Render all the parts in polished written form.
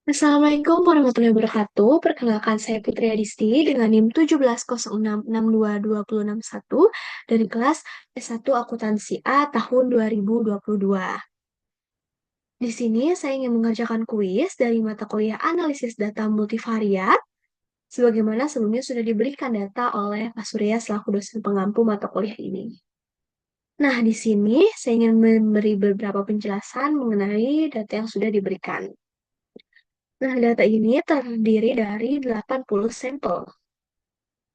Assalamualaikum warahmatullahi wabarakatuh. Perkenalkan saya Putri Adisti dengan NIM 1706622061 dari kelas S1 Akuntansi A tahun 2022. Di sini saya ingin mengerjakan kuis dari mata kuliah Analisis Data Multivariat sebagaimana sebelumnya sudah diberikan data oleh Pak Surya selaku dosen pengampu mata kuliah ini. Nah, di sini saya ingin memberi beberapa penjelasan mengenai data yang sudah diberikan. Nah, data ini terdiri dari 80 sampel.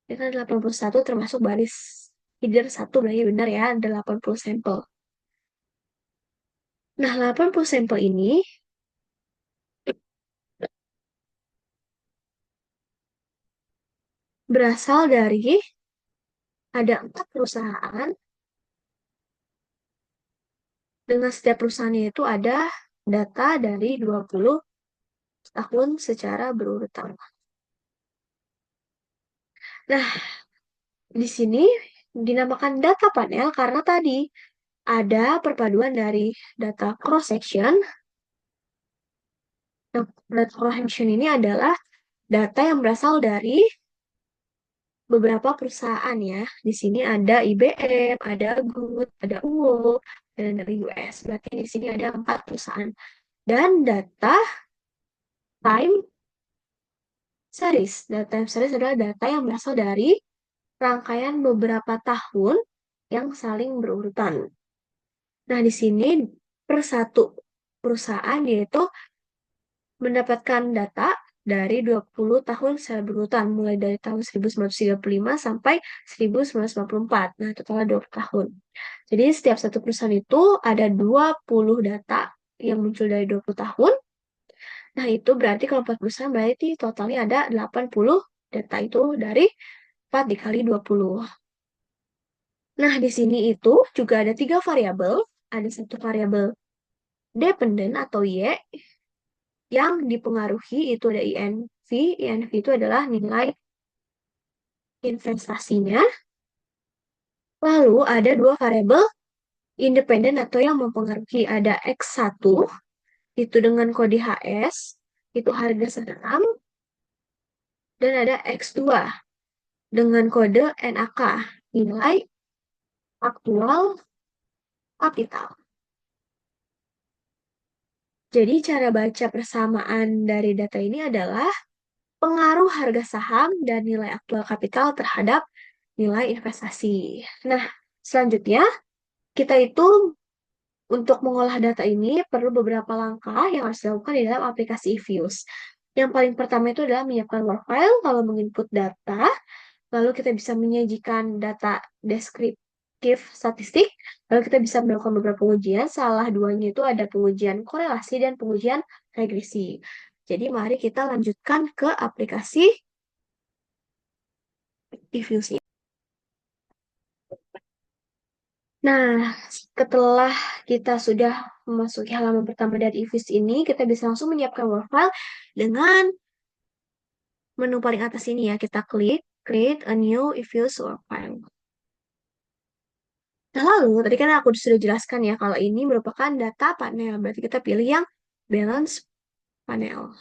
Ini kan 81 termasuk baris feeder 1, berarti benar ya, ada 80 sampel. Nah, 80 sampel ini berasal dari ada 4 perusahaan, dengan setiap perusahaannya itu ada data dari 20 tahun secara berurutan. Nah, di sini dinamakan data panel karena tadi ada perpaduan dari data cross-section. Nah, data cross-section ini adalah data yang berasal dari beberapa perusahaan ya. Di sini ada IBM, ada Good, ada UO, dan dari US. Berarti di sini ada 4 perusahaan. Dan data time series. Data time series adalah data yang berasal dari rangkaian beberapa tahun yang saling berurutan. Nah, di sini per satu perusahaan yaitu mendapatkan data dari 20 tahun secara berurutan, mulai dari tahun 1935 sampai 1954. Nah, totalnya 20 tahun. Jadi, setiap satu perusahaan itu ada 20 data yang muncul dari 20 tahun. Nah, itu berarti kalau 4 perusahaan berarti totalnya ada 80 data itu dari 4 dikali 20. Nah, di sini itu juga ada 3 variabel. Ada satu variabel dependen atau Y, yang dipengaruhi itu ada INV. INV itu adalah nilai investasinya. Lalu ada 2 variabel independen atau yang mempengaruhi. Ada X1, itu dengan kode HS, itu harga saham. Dan ada X2 dengan kode NAK, nilai aktual kapital. Jadi cara baca persamaan dari data ini adalah pengaruh harga saham dan nilai aktual kapital terhadap nilai investasi. Nah, selanjutnya kita itu untuk mengolah data ini perlu beberapa langkah yang harus dilakukan di dalam aplikasi eViews. Yang paling pertama itu adalah menyiapkan Word file, lalu menginput data, lalu kita bisa menyajikan data deskriptif statistik, lalu kita bisa melakukan beberapa pengujian. Salah duanya itu ada pengujian korelasi dan pengujian regresi. Jadi mari kita lanjutkan ke aplikasi eViews. Nah, setelah kita sudah memasuki halaman pertama dari eViews ini, kita bisa langsung menyiapkan Word file dengan menu paling atas ini ya. Kita klik Create a new eViews Word file. Nah, lalu tadi kan aku sudah jelaskan ya kalau ini merupakan data panel. Berarti kita pilih yang balance panel.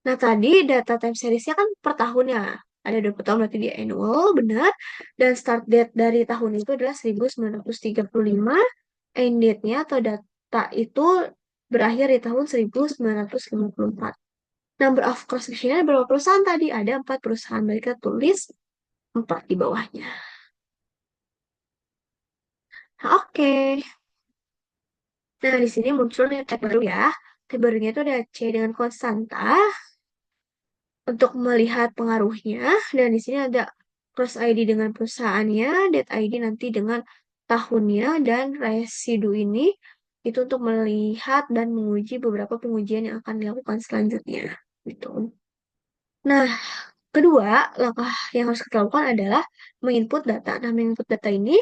Nah, tadi data time seriesnya kan per tahunnya. Ada 20 tahun berarti dia annual, benar. Dan start date dari tahun itu adalah 1935. End date-nya atau data itu berakhir di tahun 1954. Number of cross-sectionnya berapa perusahaan tadi? Ada 4 perusahaan. Mereka tulis 4 di bawahnya. Nah, oke. Nah, di sini muncul nih tab baru ya. Tab barunya itu ada C dengan konstanta untuk melihat pengaruhnya. Dan di sini ada cross ID dengan perusahaannya, date ID nanti dengan tahunnya, dan residu ini itu untuk melihat dan menguji beberapa pengujian yang akan dilakukan selanjutnya. Gitu. Nah, kedua, langkah yang harus kita lakukan adalah menginput data. Nah, menginput data ini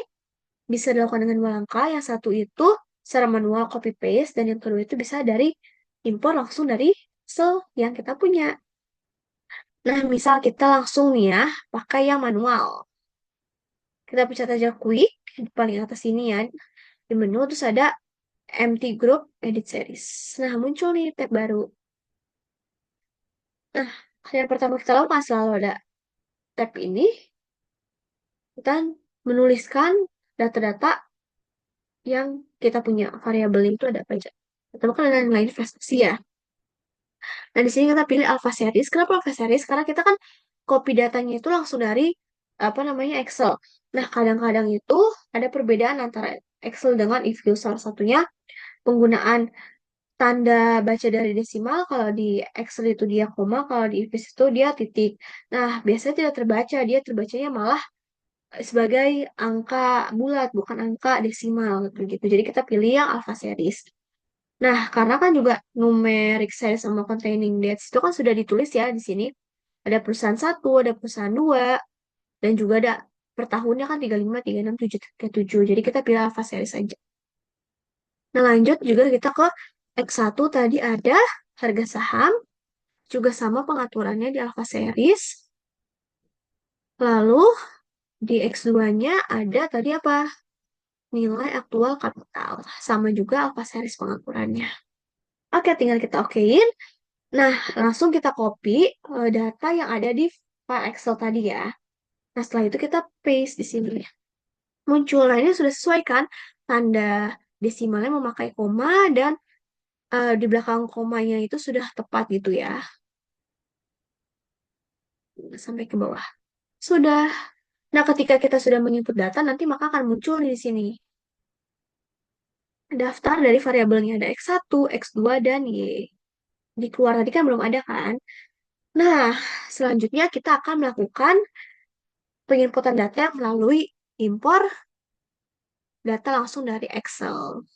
bisa dilakukan dengan 2 langkah. Yang satu itu secara manual copy paste, dan yang kedua itu bisa dari import langsung dari Excel yang kita punya. Nah, misal kita langsung nih ya, pakai yang manual. Kita pencet aja quick di paling atas ini ya. Di menu terus ada empty group edit series. Nah, muncul nih tab baru. Nah, yang pertama kita lakukan selalu ada tab ini, kita menuliskan data-data yang kita punya. Variabel itu ada apa aja. Pertama kan ada nilai investasi ya. Nah, di sini kita pilih alpha series. Kenapa alpha series? Karena kita kan copy datanya itu langsung dari apa namanya Excel. Nah, kadang-kadang itu ada perbedaan antara Excel dengan IFView. Salah satunya penggunaan tanda baca dari desimal. Kalau di Excel itu dia koma, kalau di IFView itu dia titik. Nah, biasanya tidak terbaca. Dia terbacanya malah sebagai angka bulat, bukan angka desimal gitu. Jadi kita pilih yang alpha series. Nah, karena kan juga numeric series sama containing dates itu kan sudah ditulis ya di sini. Ada perusahaan satu, ada perusahaan dua, dan juga ada per tahunnya kan 35, 36, 7, 37. Jadi kita pilih alpha series aja. Nah, lanjut juga kita ke X1 tadi ada harga saham, juga sama pengaturannya di alpha series. Lalu di X2-nya ada tadi apa? Nilai aktual kapital. Sama juga alpha series pengaturannya. Oke, tinggal kita okein. Nah, langsung kita copy data yang ada di file Excel tadi ya. Nah, setelah itu kita paste di sini. Muncul. Nah, ini sudah sesuai kan? Tanda desimalnya memakai koma dan di belakang komanya itu sudah tepat gitu ya. Sampai ke bawah. Sudah. Nah, ketika kita sudah menginput data, nanti maka akan muncul di sini. Daftar dari variabelnya ada X1, X2, dan Y. Di keluar tadi kan belum ada kan? Nah, selanjutnya kita akan melakukan penginputan data melalui impor data langsung dari Excel.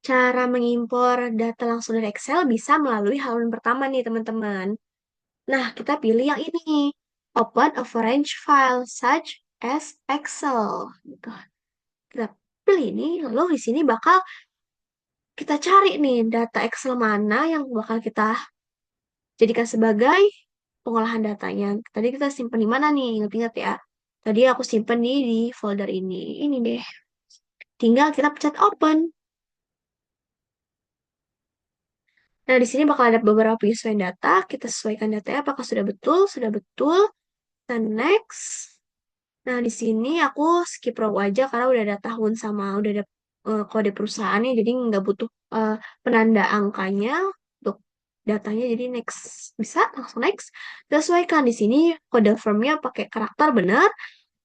Cara mengimpor data langsung dari Excel bisa melalui halaman pertama nih, teman-teman. Nah, kita pilih yang ini. Open a range file such as Excel. Gitu. Kita pilih ini, lalu di sini bakal kita cari nih data Excel mana yang bakal kita jadikan sebagai pengolahan datanya. Tadi kita simpan di mana nih? Ingat-ingat ya. Tadi aku simpan di folder ini. Ini deh. Tinggal kita pencet open. Nah, di sini bakal ada beberapa penyesuaian data. Kita sesuaikan datanya apakah sudah betul. Sudah betul. Dan next. Nah, di sini aku skip row aja karena udah ada tahun sama udah ada kode perusahaannya. Jadi nggak butuh penanda angkanya untuk datanya. Jadi next. Bisa langsung next. Kita sesuaikan di sini kode formnya pakai karakter benar.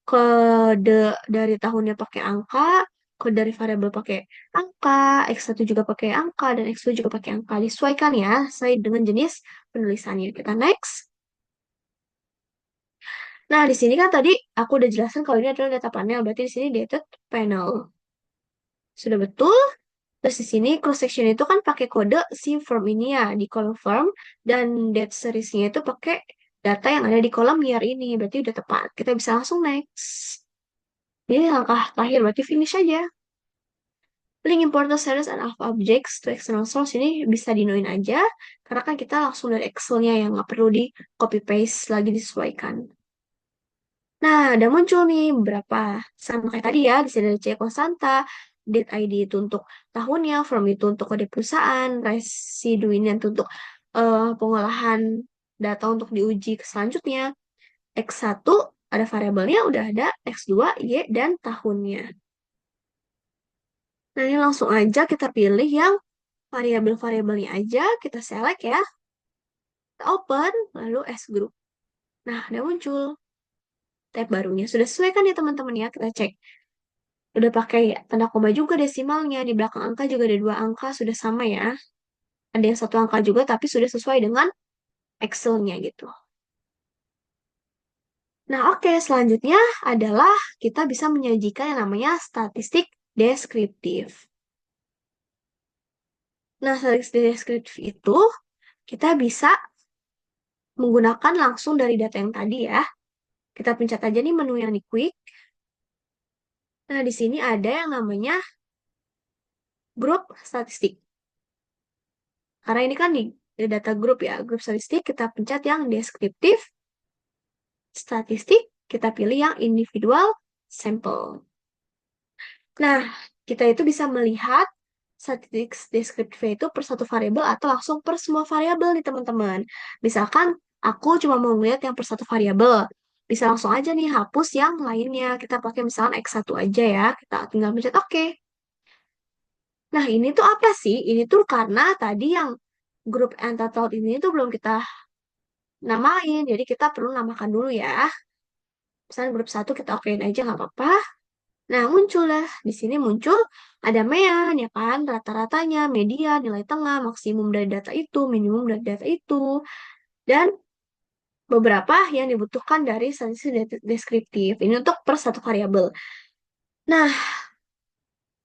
Kode dari tahunnya pakai angka, kode dari variabel pakai angka, X1 juga pakai angka, dan X2 juga pakai angka. Disesuaikan ya, sesuai dengan jenis penulisannya. Kita next. Nah, di sini kan tadi aku udah jelasin kalau ini adalah data panel, berarti di sini dated panel. Sudah betul? Terus di sini cross section itu kan pakai kode si form ini ya, di kolom form, dan date seriesnya itu pakai data yang ada di kolom year ini, berarti udah tepat. Kita bisa langsung next. Ini langkah terakhir, berarti finish aja. Link important series and alpha objects to external source ini bisa dinoin aja, karena kan kita langsung dari Excel-nya yang nggak perlu di copy paste lagi disesuaikan. Nah, ada muncul nih beberapa sama kayak tadi ya, di sini ada C konstanta, date ID itu untuk tahunnya, from itu untuk kode perusahaan, residu ini nanti untuk pengolahan data untuk diuji ke selanjutnya. X1 ada variabelnya, udah ada X2, Y, dan tahunnya. Nah, ini langsung aja kita pilih yang variabel-variabelnya aja, kita select ya, kita open, lalu S group. Nah, udah muncul tab barunya. Sudah sesuai kan ya teman-teman ya, kita cek. Udah pakai tanda koma juga desimalnya, di belakang angka juga ada dua angka, sudah sama ya. Ada yang satu angka juga, tapi sudah sesuai dengan Excel-nya gitu. Nah, oke, selanjutnya adalah kita bisa menyajikan yang namanya statistik deskriptif. Nah, statistik deskriptif itu kita bisa menggunakan langsung dari data yang tadi ya. Kita pencet aja nih menu yang di quick. Nah, di sini ada yang namanya grup statistik. Karena ini kan di data grup ya, grup statistik, kita pencet yang deskriptif, statistik, kita pilih yang individual sampel. Nah, kita itu bisa melihat statistik deskriptifnya itu per satu variabel atau langsung per semua variabel nih teman-teman. Misalkan aku cuma mau ngeliat yang per satu variabel. Bisa langsung aja nih hapus yang lainnya. Kita pakai misalkan X1 aja ya. Kita tinggal pencet oke. Nah, ini tuh apa sih? Ini tuh karena tadi yang grup entitled ini tuh belum kita namain. Jadi kita perlu namakan dulu ya. Misalnya grup satu kita okein aja nggak apa-apa. Nah, muncul lah. Di sini muncul ada mean, ya kan? Rata-ratanya, median, nilai tengah, maksimum dari data itu, minimum dari data itu, dan beberapa yang dibutuhkan dari statistik deskriptif. Ini untuk per satu variabel. Nah,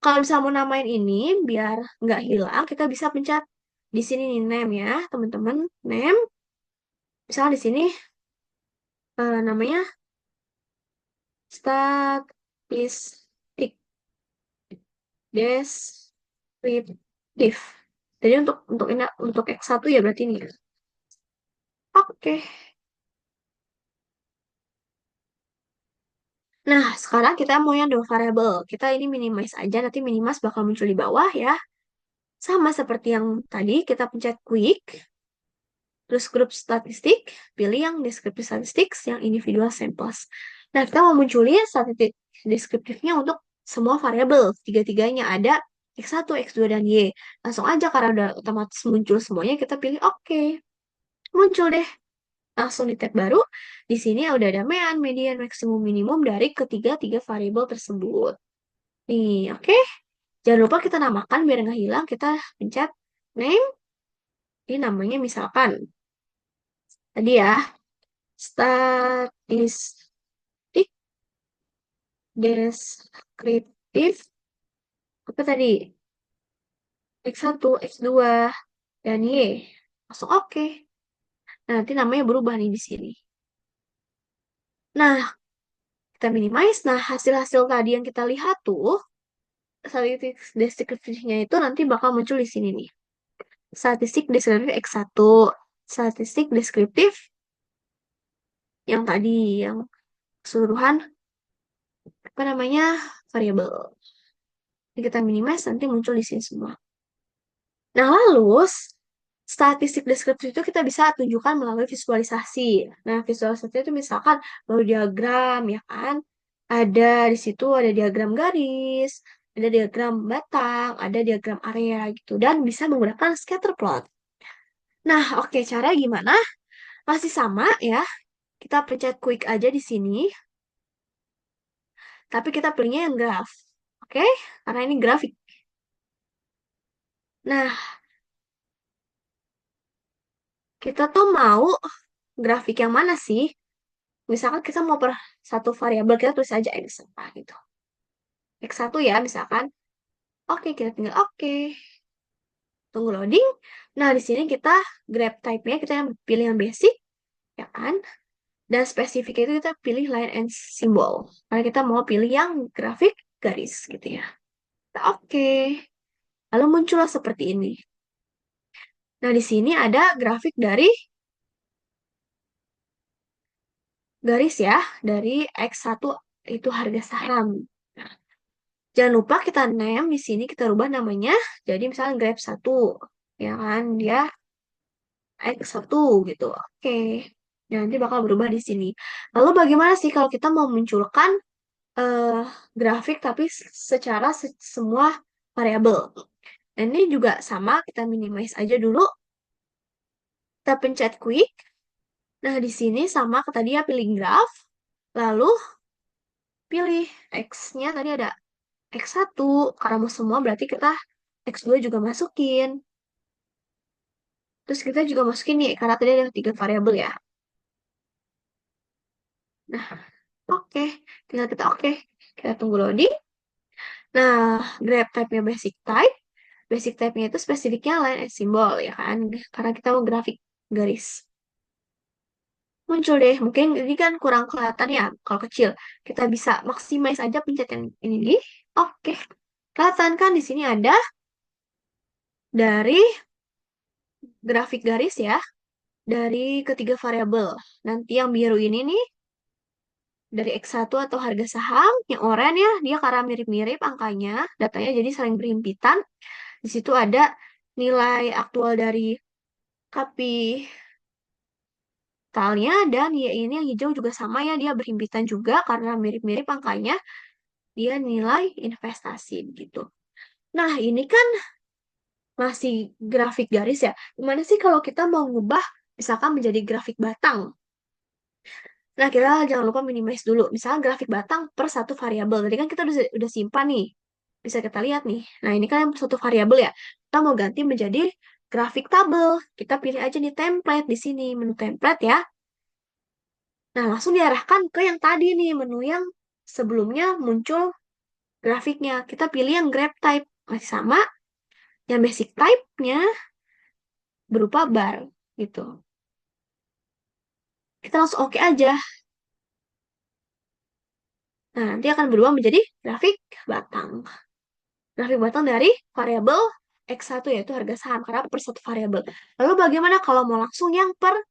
kalau misalnya mau namain ini, biar nggak hilang, kita bisa pencet di sini nih, name ya, teman-teman. Name, misalnya di sini namanya statistik deskriptif. Jadi untuk ini untuk X1 ya berarti ini. Oke. Nah, sekarang kita mau yang dua variabel. Kita ini minimize aja, nanti minimize bakal muncul di bawah ya. Sama seperti yang tadi, kita pencet quick, terus grup statistik, pilih yang descriptive statistics, yang individual samples. Nah, kita mau munculin statistik deskriptifnya untuk semua variabel. Tiga-tiganya ada X1, X2, dan Y. Langsung aja karena udah otomatis muncul semuanya, kita pilih oke. Muncul deh. Langsung di tab baru. Di sini udah ada mean, median, maksimum, minimum dari ketiga-tiga variabel tersebut. Nih, oke. Jangan lupa kita namakan biar nggak hilang. Kita pencet name. Ini namanya misalkan tadi ya, statistik deskriptif. Apa tadi? X1, X2, dan Y. Langsung oke. Nah, nanti namanya berubah nih di sini. Nah, kita minimize. Nah, hasil-hasil tadi yang kita lihat tuh, statistik deskriptifnya itu nanti bakal muncul di sini nih. Statistik deskriptif X1, statistik deskriptif yang tadi, yang keseluruhan, apa namanya, variabel. Ini kita minimize, nanti muncul di sini semua. Nah, lalu, statistik deskriptif itu kita bisa tunjukkan melalui visualisasi. Nah, visualisasi itu misalkan melalui diagram, ya kan? Ada di situ, ada diagram garis, ada diagram batang, ada diagram area gitu. Dan bisa menggunakan scatter plot. Nah, oke, cara gimana? Masih sama ya. Kita pencet quick aja di sini. Tapi kita pilihnya yang graph. Oke? Karena ini grafik. Nah, kita tuh mau grafik yang mana sih? Misalkan kita mau per satu variabel, kita tulis aja X apa gitu. X1 ya, misalkan. Oke, kita tinggal oke. Tunggu loading. Nah, di sini kita grab type-nya, kita yang pilih yang basic, ya kan? Dan spesifik itu kita pilih line and symbol. Karena kita mau pilih yang grafik garis gitu ya. Nah, oke. Lalu muncullah seperti ini. Nah, di sini ada grafik dari garis ya, dari X1 itu harga saham. Nah, jangan lupa kita name di sini, kita rubah namanya. Jadi misalnya grab 1, ya kan, dia X1 gitu. Oke. Nah, nanti bakal berubah di sini. Lalu bagaimana sih kalau kita mau munculkan eh, grafik tapi secara semua variabel? Nah, ini juga sama, kita minimize aja dulu. Kita pencet quick. Nah, di sini sama tadi ya pilih graph. Lalu pilih X-nya tadi ada X1. Karena mau semua berarti kita X2 juga masukin. Terus kita juga masukin nih, karena tadi ada tiga variabel ya. Nah, oke. Tinggal kita oke. Kita tunggu loading. Nah, grab type-nya basic type. Basic type-nya itu spesifiknya line and symbol ya kan. Karena kita mau grafik garis. Muncul deh. Mungkin ini kan kurang kelihatan ya kalau kecil. Kita bisa maximize aja pencet yang ini nih. Oke. Kelihatan kan di sini ada dari grafik garis ya. Dari ketiga variabel. Nanti yang biru ini nih dari X1 atau harga saham. Yang oranye ya, dia karena mirip-mirip angkanya, datanya jadi saling berhimpitan. Di situ ada nilai aktual dari kapitalnya dan ya ini yang hijau juga sama ya, dia berhimpitan juga karena mirip-mirip angkanya, dia nilai investasi gitu. Nah, ini kan masih grafik garis ya. Gimana sih kalau kita mau ngubah misalkan menjadi grafik batang? Nah, kita jangan lupa minimize dulu. Misalnya grafik batang per satu variabel. Tadi kan kita udah simpan nih. Bisa kita lihat nih. Nah, ini kan yang per satu variabel ya. Kita mau ganti menjadi grafik tabel. Kita pilih aja nih template di sini, menu template ya. Nah, langsung diarahkan ke yang tadi nih, menu yang sebelumnya muncul grafiknya. Kita pilih yang graph type. Masih sama. Yang basic type-nya berupa bar gitu. Kita langsung oke aja. Nah, nanti akan berubah menjadi grafik batang. Grafik batang dari variabel X1 yaitu harga saham karena per satu variabel. Lalu bagaimana kalau mau langsung yang per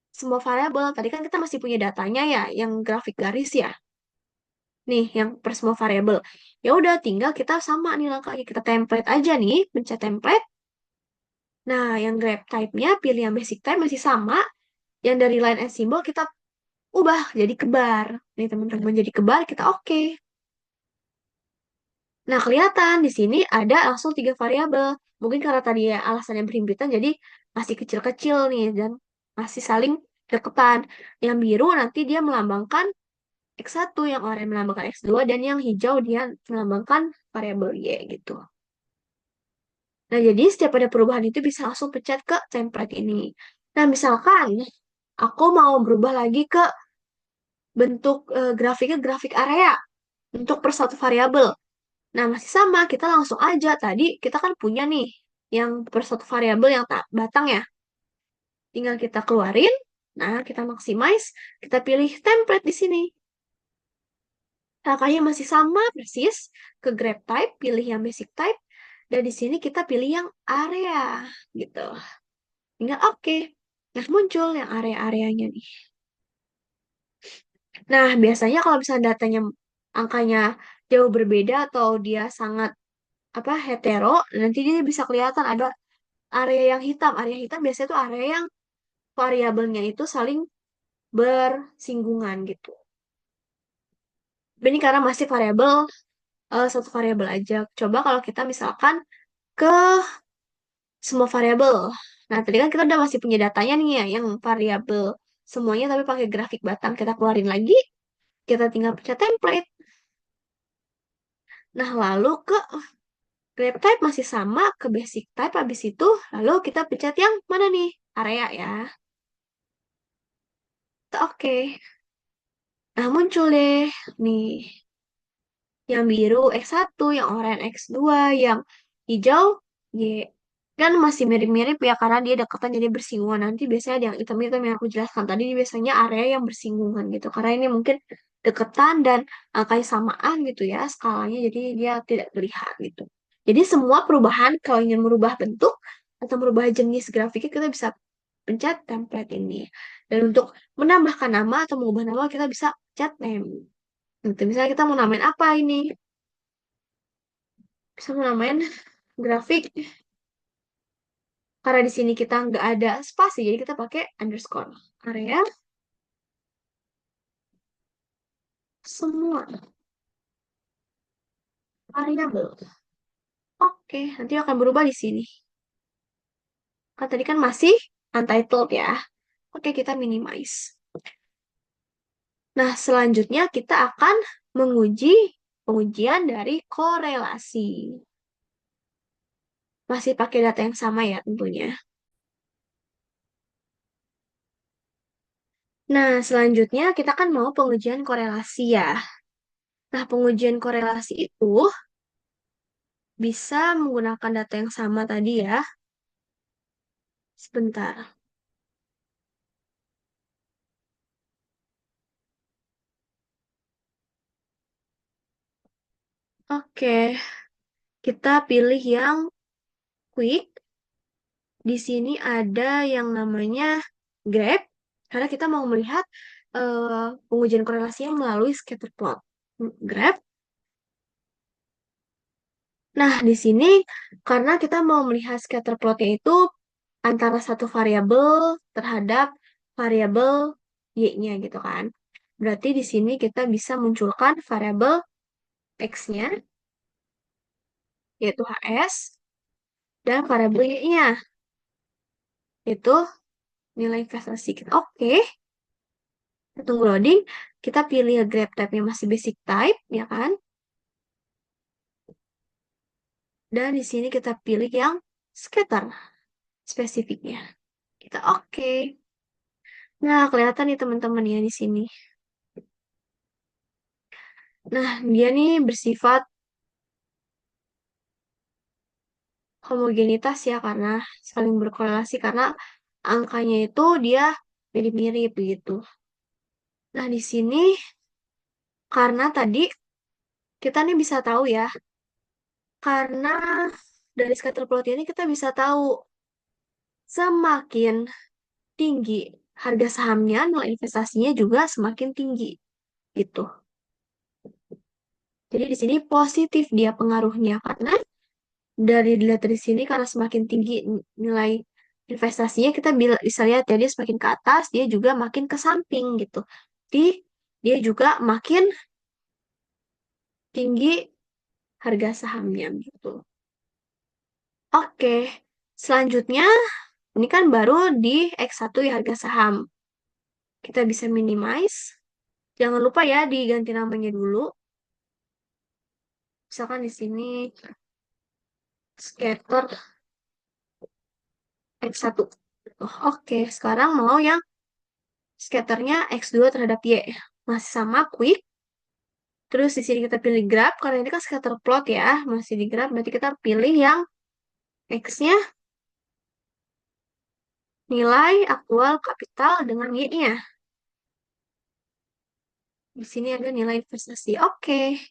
semua variabel? Tadi kan kita masih punya datanya ya, yang grafik garis ya. Nih, yang per semua variabel. Ya udah, tinggal kita sama nih langkahnya. Kita template aja nih, pencet template. Nah, yang grab type-nya pilih yang basic type masih sama. Yang dari line and symbol kita ubah jadi kebar. Nih, teman-teman jadi kebar, kita oke. Nah, kelihatan di sini ada langsung tiga variabel. Mungkin karena tadi ya alasannya berhimpitan, jadi masih kecil-kecil nih dan masih saling deketan. Yang biru nanti dia melambangkan X1, yang oranye melambangkan X2, dan yang hijau dia melambangkan variabel Y gitu. Nah, jadi setiap ada perubahan itu bisa langsung pencet ke template ini. Nah, misalkan aku mau berubah lagi ke bentuk grafiknya grafik area untuk per satu variabel. Nah, masih sama, kita langsung aja. Tadi kita kan punya nih, yang per satu variabel yang tak batang ya. Tinggal kita keluarin. Nah, kita maximize. Kita pilih template di sini. Langkahnya masih sama, persis. Ke grab type, pilih yang basic type. Dan di sini kita pilih yang area. Gitu. Tinggal oke. Nah, muncul yang area-areanya nih. Nah, biasanya kalau misalnya datanya, angkanya jauh berbeda atau dia sangat hetero, nanti dia bisa kelihatan ada area yang hitam. Area hitam biasanya tuh area yang variabelnya itu saling bersinggungan gitu. Ini karena masih variabel satu variabel aja. Coba kalau kita misalkan ke semua variabel. Nah, tadi kan kita udah masih punya datanya nih ya, yang variabel semuanya tapi pakai grafik batang. Kita keluarin lagi, kita tinggal pencet template. Nah, lalu ke grab type masih sama, ke basic type habis itu, lalu kita pencet yang mana nih? Area ya. Oke. Nah, muncul deh nih. Yang biru X1, yang oranye X2, yang hijau Y. Kan masih mirip-mirip ya karena dia deketan jadi bersinggungan. Nanti biasanya ada yang hitam-hitam yang aku jelaskan tadi ini biasanya area yang bersinggungan gitu. Karena ini mungkin deketan dan angkanya samaan gitu ya skalanya jadi dia tidak terlihat gitu. Jadi semua perubahan kalau ingin merubah bentuk atau merubah jenis grafiknya kita bisa pencet template ini. Dan untuk menambahkan nama atau mengubah nama kita bisa pencet name. Gitu. Misalnya kita mau namain apa ini? Bisa mau namain grafik. Karena di sini kita nggak ada spasi, jadi kita pakai underscore. Area semua variabel. Oke, nanti akan berubah di sini. Kan tadi kan masih untitled ya. Oke, kita minimize. Nah, selanjutnya kita akan menguji pengujian dari korelasi. Masih pakai data yang sama ya tentunya. Nah, selanjutnya kita kan mau pengujian korelasi ya. Nah, pengujian korelasi itu bisa menggunakan data yang sama tadi ya. Sebentar. Oke, kita pilih yang quick. Di sini ada yang namanya graph, karena kita mau melihat pengujian korelasinya melalui scatter plot. Graph. Nah, di sini Karena kita mau melihat scatter plotnya itu antara satu variabel terhadap variabel y-nya gitu kan. Berarti di sini kita bisa munculkan variabel x-nya, yaitu HS, dan variabel y-nya, itu nilai investasi kita. Oke, tunggu loading. Kita pilih grab type-nya masih basic type, ya kan? Dan di sini kita pilih yang scatter spesifiknya. Kita oke. Nah, kelihatan nih teman-teman ya di sini. Nah, dia nih bersifat homogenitas ya karena saling berkorelasi karena angkanya itu dia mirip-mirip gitu. Nah, di sini karena tadi kita nih bisa tahu ya, karena dari scatter plot ini kita bisa tahu semakin tinggi harga sahamnya, nilai investasinya juga semakin tinggi gitu. Jadi di sini positif dia pengaruhnya karena dari dilihat dari sini karena semakin tinggi nilai investasinya kita bisa lihat ya dia semakin ke atas dia juga makin ke samping gitu. Jadi dia juga makin tinggi harga sahamnya gitu. Oke, selanjutnya ini kan baru di X1 ya harga saham. Kita bisa minimize. Jangan lupa ya diganti namanya dulu. Misalkan di sini scatter X1. Oh, oke, sekarang mau yang scatternya X2 terhadap Y. Masih sama quick. Terus di sini kita pilih graph, karena ini kan scatter plot ya, masih di graph, berarti kita pilih yang X-nya nilai aktual kapital dengan Y-nya. Di sini ada nilai investasi. Oke.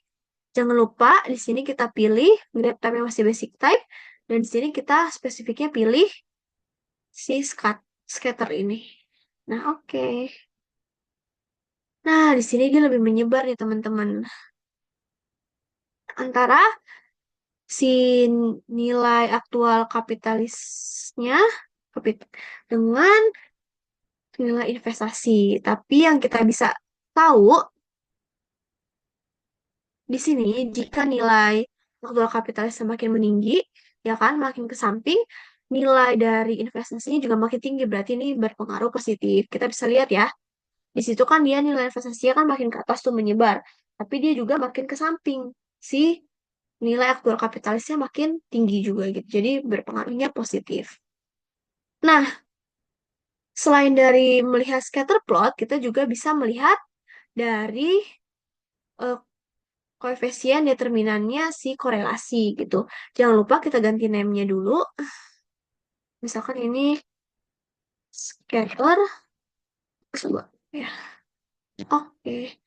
Jangan lupa di sini kita pilih graph type yang masih basic type, dan di sini kita spesifiknya pilih si scatter ini. Nah, oke. Nah, di sini dia lebih menyebar nih, teman-teman. Antara si nilai aktual kapitalisnya dengan nilai investasi. Tapi yang kita bisa tahu di sini jika nilai aktual kapitalis semakin meninggi, ya kan, makin ke samping, nilai dari investasinya juga makin tinggi. Berarti ini berpengaruh positif. Kita bisa lihat ya, di situ kan dia nilai investasinya kan makin ke atas tuh menyebar. Tapi dia juga makin ke samping. Si nilai aktual kapitalisnya makin tinggi juga gitu. Jadi berpengaruhnya positif. Nah, selain dari melihat scatter plot, kita juga bisa melihat dari eh, koefisien determinannya si korelasi gitu. Jangan lupa kita ganti name-nya dulu. Misalkan ini scatter coba ya. Oke.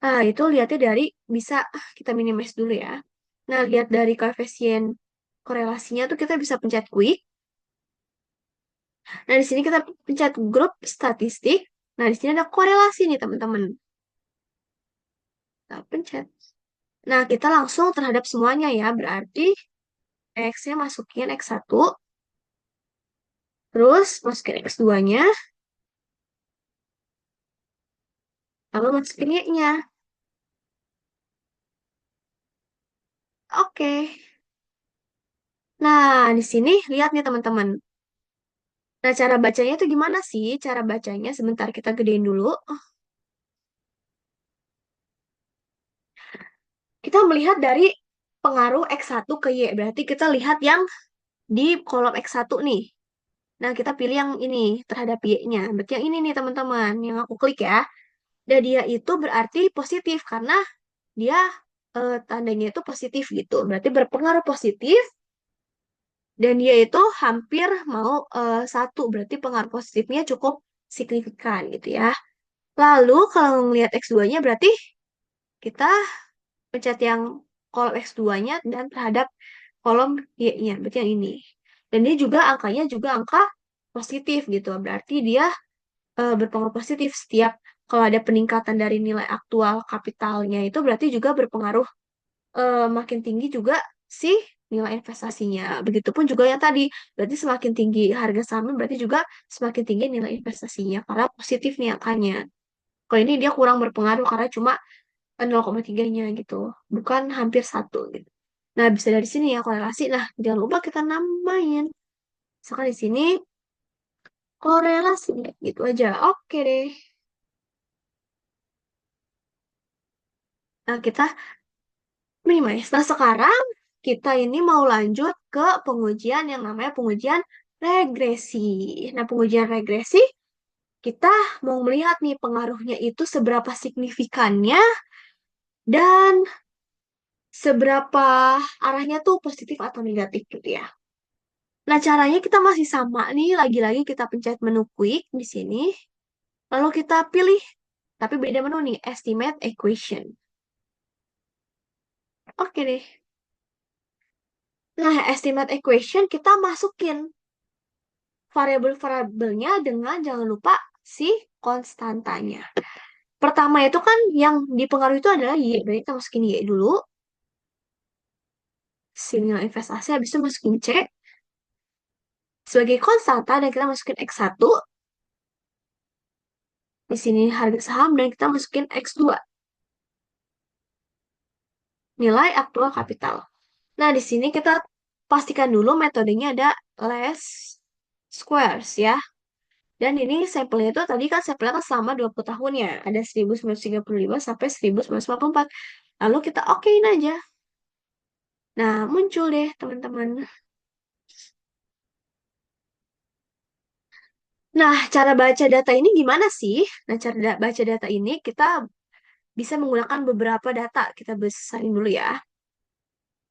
Nah, itu lihatnya dari bisa kita minimize dulu ya. Nah, lihat dari koefisien korelasinya tuh kita bisa pencet quick. Nah, di sini kita pencet grup statistik. Nah, di sini ada korelasi nih, teman-teman. Kita pencet. Nah, kita langsung terhadap semuanya ya. Berarti X-nya masukin X1, terus masukin X2-nya, lalu masukin Y-nya. Oke. Nah, di sini lihat nih teman-teman. Nah, cara bacanya itu gimana sih? Cara bacanya sebentar kita gedein dulu. Kita melihat dari pengaruh X1 ke Y. Berarti kita lihat yang di kolom X1 nih. Nah, kita pilih yang ini terhadap Y-nya. Berarti yang ini nih teman-teman, yang aku klik ya. Dan dia itu berarti positif karena dia tandanya itu positif gitu. Berarti berpengaruh positif dan dia itu hampir mau satu. Berarti pengaruh positifnya cukup signifikan gitu ya. Lalu kalau ngelihat X2-nya berarti kita pencet yang kolom X2-nya dan terhadap kolom Y-nya. Berarti yang ini. Dan dia juga angkanya juga angka positif gitu. Berarti dia berpengaruh positif setiap kalau ada peningkatan dari nilai aktual kapitalnya itu berarti juga berpengaruh makin tinggi juga si nilai investasinya. Begitupun juga yang tadi, berarti semakin tinggi harga sahamnya berarti juga semakin tinggi nilai investasinya karena positif nih angkanya. Kalau ini dia kurang berpengaruh karena cuma 0,3-nya gitu, bukan hampir satu gitu. Nah, bisa dari sini ya korelasi. Nah, jangan lupa kita namain. Misalkan di sini korelasi gitu aja. Oke deh. Nah, kita minimize. Nah, sekarang kita ini mau lanjut ke pengujian yang namanya pengujian regresi. Nah, pengujian regresi kita mau melihat nih pengaruhnya itu seberapa signifikannya dan seberapa arahnya tuh positif atau negatif gitu ya. Nah, caranya kita masih sama nih, lagi-lagi kita pencet menu quick di sini, lalu kita pilih, tapi beda menu nih, estimate equation. Oke deh. Nah, estimate equation kita masukin variabel-variabelnya dengan jangan lupa si konstantanya. Pertama itu kan yang dipengaruhi itu adalah Y, berarti kita masukin Y dulu, si nilai investasi, habis itu masukin C sebagai konstanta, dan kita masukin X1, di sini harga saham, dan kita masukin X2, nilai aktual kapital. Nah, di sini kita pastikan dulu metodenya ada less squares ya. Dan ini sampelnya itu tadi kan sampelnya kan selama 20 tahun ya. Ada 1935 sampai 1954. Lalu kita okein aja. Nah, muncul deh teman-teman. Nah, cara baca data ini gimana sih? Nah, cara baca data ini kita bisa menggunakan beberapa data. Kita besarin dulu ya.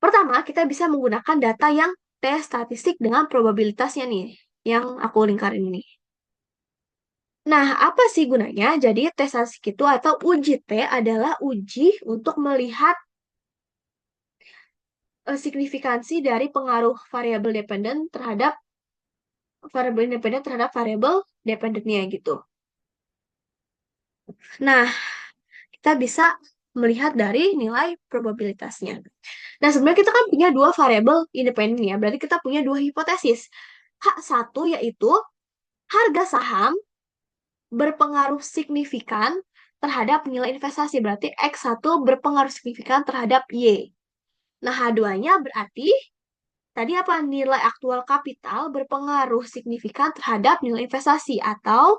Pertama, kita bisa menggunakan data yang T statistik dengan probabilitasnya nih. Yang aku lingkarin ini. Nah, apa sih gunanya? Jadi, tes statistik itu atau uji T adalah uji untuk melihat signifikansi dari pengaruh variabel dependen terhadap variabel independen terhadap variabel dependennya gitu. Nah, kita bisa melihat dari nilai probabilitasnya. Nah, sebenarnya kita kan punya dua variabel independen ya, berarti kita punya dua hipotesis. H1 yaitu harga saham berpengaruh signifikan terhadap nilai investasi, berarti X1 berpengaruh signifikan terhadap Y. Nah, H2-nya berarti tadi apa? Nilai aktual kapital berpengaruh signifikan terhadap nilai investasi atau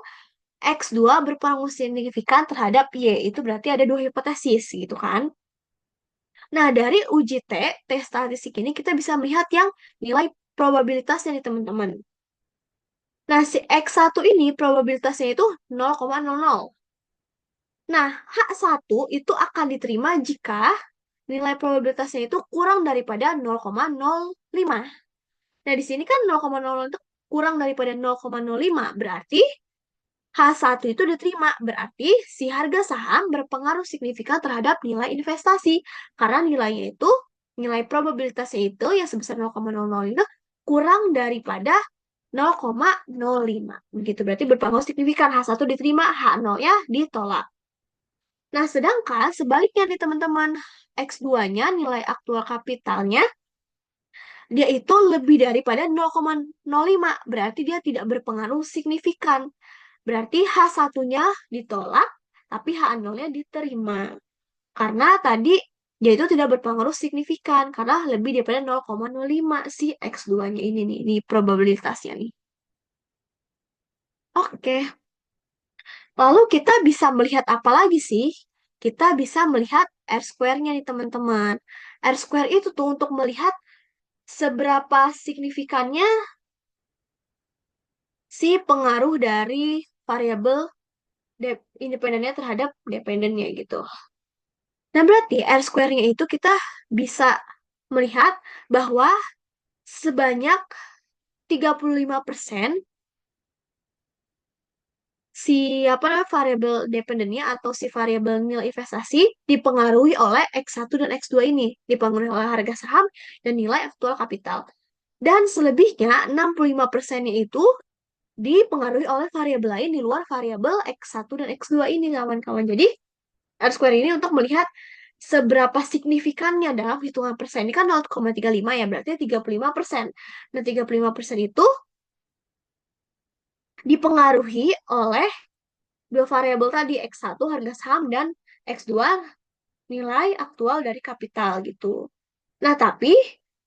X2 berpengaruh signifikan terhadap Y. Itu berarti ada dua hipotesis gitu kan. Nah, dari uji T statistik ini kita bisa melihat yang nilai probabilitasnya nih teman-teman. Nah, si X1 ini probabilitasnya itu 0,00. Nah, H1 itu akan diterima jika nilai probabilitasnya itu kurang daripada 0,05. Nah, di sini kan 0,00 itu kurang daripada 0,05, berarti H1 itu diterima. Berarti si harga saham berpengaruh signifikan terhadap nilai investasi. Karena nilainya itu, nilai probabilitasnya itu yang sebesar 0,00 itu kurang daripada 0,05. Begitu, berarti berpengaruh signifikan. H1 diterima, H0-nya ditolak. Nah, sedangkan sebaliknya nih teman-teman, X2-nya, nilai aktual kapitalnya, dia itu lebih daripada 0,05. Berarti dia tidak berpengaruh signifikan. Berarti H1-nya ditolak, tapi H0-nya diterima. Karena tadi dia itu tidak berpengaruh signifikan, karena lebih daripada 0,05 si X2-nya ini nih, ini probabilitasnya nih. Oke, lalu kita bisa melihat apa lagi sih? Kita bisa melihat R-square-nya nih teman-teman. R-square itu tuh untuk melihat seberapa signifikannya si pengaruh dari variabel independennya terhadap dependennya gitu. Nah, berarti R square-nya itu kita bisa melihat bahwa sebanyak 35% si apa namanya variabel dependennya atau si variabel nilai investasi dipengaruhi oleh X1 dan X2 ini, dipengaruhi oleh harga saham dan nilai aktual kapital. Dan selebihnya 65%-nya itu dipengaruhi oleh variabel lain di luar variabel X1 dan X2 ini kawan-kawan. Jadi R square ini untuk melihat seberapa signifikannya dalam hitungan persen. Ini kan 0,35 ya, berarti 35%. Nah, 35% itu dipengaruhi oleh dua variabel tadi, X1 harga saham dan X2 nilai aktual dari kapital gitu. Nah, tapi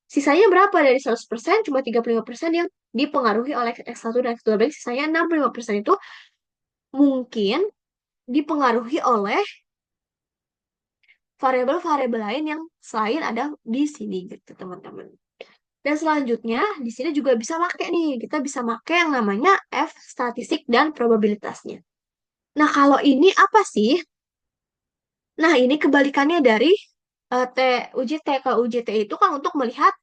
sisanya berapa dari 100%? Cuma 35% yang dipengaruhi oleh X1 dan X2. Berarti sisanya 65% itu mungkin dipengaruhi oleh variabel-variabel lain yang selain ada di sini gitu, teman-teman. Dan selanjutnya, di sini juga bisa pakai nih, kita bisa pakai yang namanya F statistik dan probabilitasnya. Nah, kalau ini apa sih? Nah, ini kebalikannya dari T, UJT ke UJT itu kan untuk melihat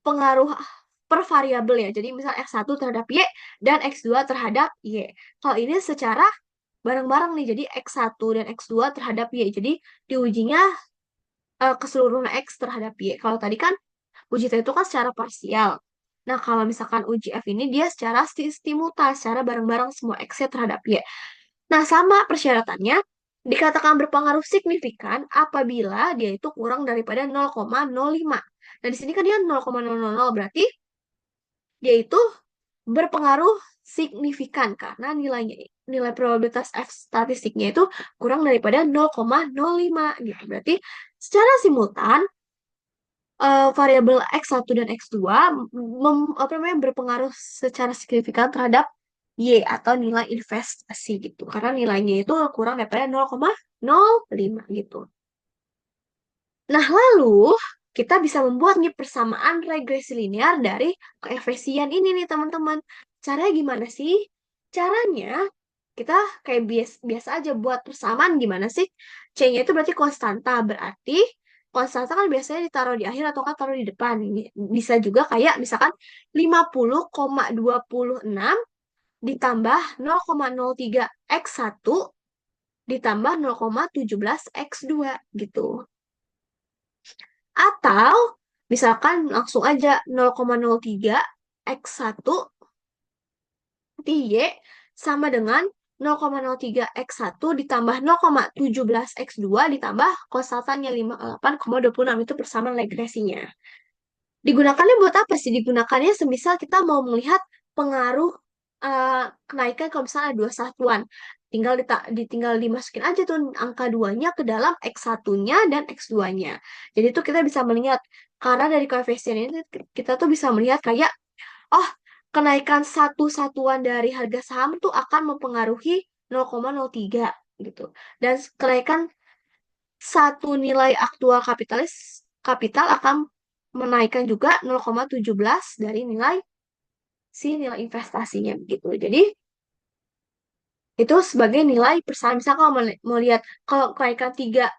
pengaruh per variabel ya. Jadi misal X1 terhadap Y dan X2 terhadap Y. Kalau ini secara bareng-bareng nih, jadi X1 dan X2 terhadap Y. Jadi diujinya keseluruhan X terhadap Y. Kalau tadi kan uji T itu kan secara parsial. Nah, kalau misalkan uji F ini dia secara simultan, secara bareng-bareng semua X-nya terhadap Y. Nah, sama persyaratannya dikatakan berpengaruh signifikan apabila dia itu kurang daripada 0,05. Nah, di sini kan dia 0,000, berarti dia itu berpengaruh signifikan karena nilai probabilitas F statistiknya itu kurang daripada 0,05 gitu. Berarti secara simultan variabel X1 dan X2 apa namanya berpengaruh secara signifikan terhadap Y atau nilai investasi gitu. Karena nilainya itu kurang daripada 0,05 gitu. Nah, lalu kita bisa membuat nih persamaan regresi linear dari koefisien ini nih, teman-teman. Caranya gimana sih? Caranya kita kayak biasa aja buat persamaan gimana sih? C-nya itu berarti konstanta. Berarti konstanta kan biasanya ditaruh di akhir atau kan taruh di depan. Bisa juga kayak misalkan 50,26 ditambah 0,03 X1 ditambah 0,17 X2 gitu. Atau misalkan langsung aja 0,03 X1 Y sama dengan 0,03 X1 ditambah 0,17 X2 ditambah konstantannya 58,26 itu persamaan regresinya. Digunakannya buat apa sih? Digunakannya semisal kita mau melihat pengaruh kenaikan kalau misalnya ada dua satuan. Tinggal dimasukin aja tuh angka 2-nya ke dalam X1-nya dan X2-nya. Jadi tuh kita bisa melihat, karena dari koefisien ini kita tuh bisa melihat kayak, oh, kenaikan satu satuan dari harga saham tuh akan mempengaruhi 0,03 gitu. Dan kenaikan satu nilai aktual kapital akan menaikkan juga 0,17 dari nilai investasinya gitu. Jadi itu sebagai nilai persamaan. Misalnya kalau mau lihat kalau kenaikan tiga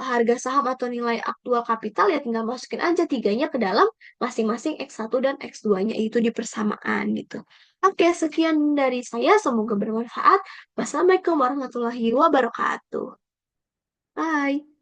harga saham atau nilai aktual kapital ya tinggal masukin aja tiganya ke dalam masing-masing X1 dan X2-nya itu di persamaan gitu. Oke, sekian dari saya. Semoga bermanfaat. Wassalamualaikum warahmatullahi wabarakatuh. Bye.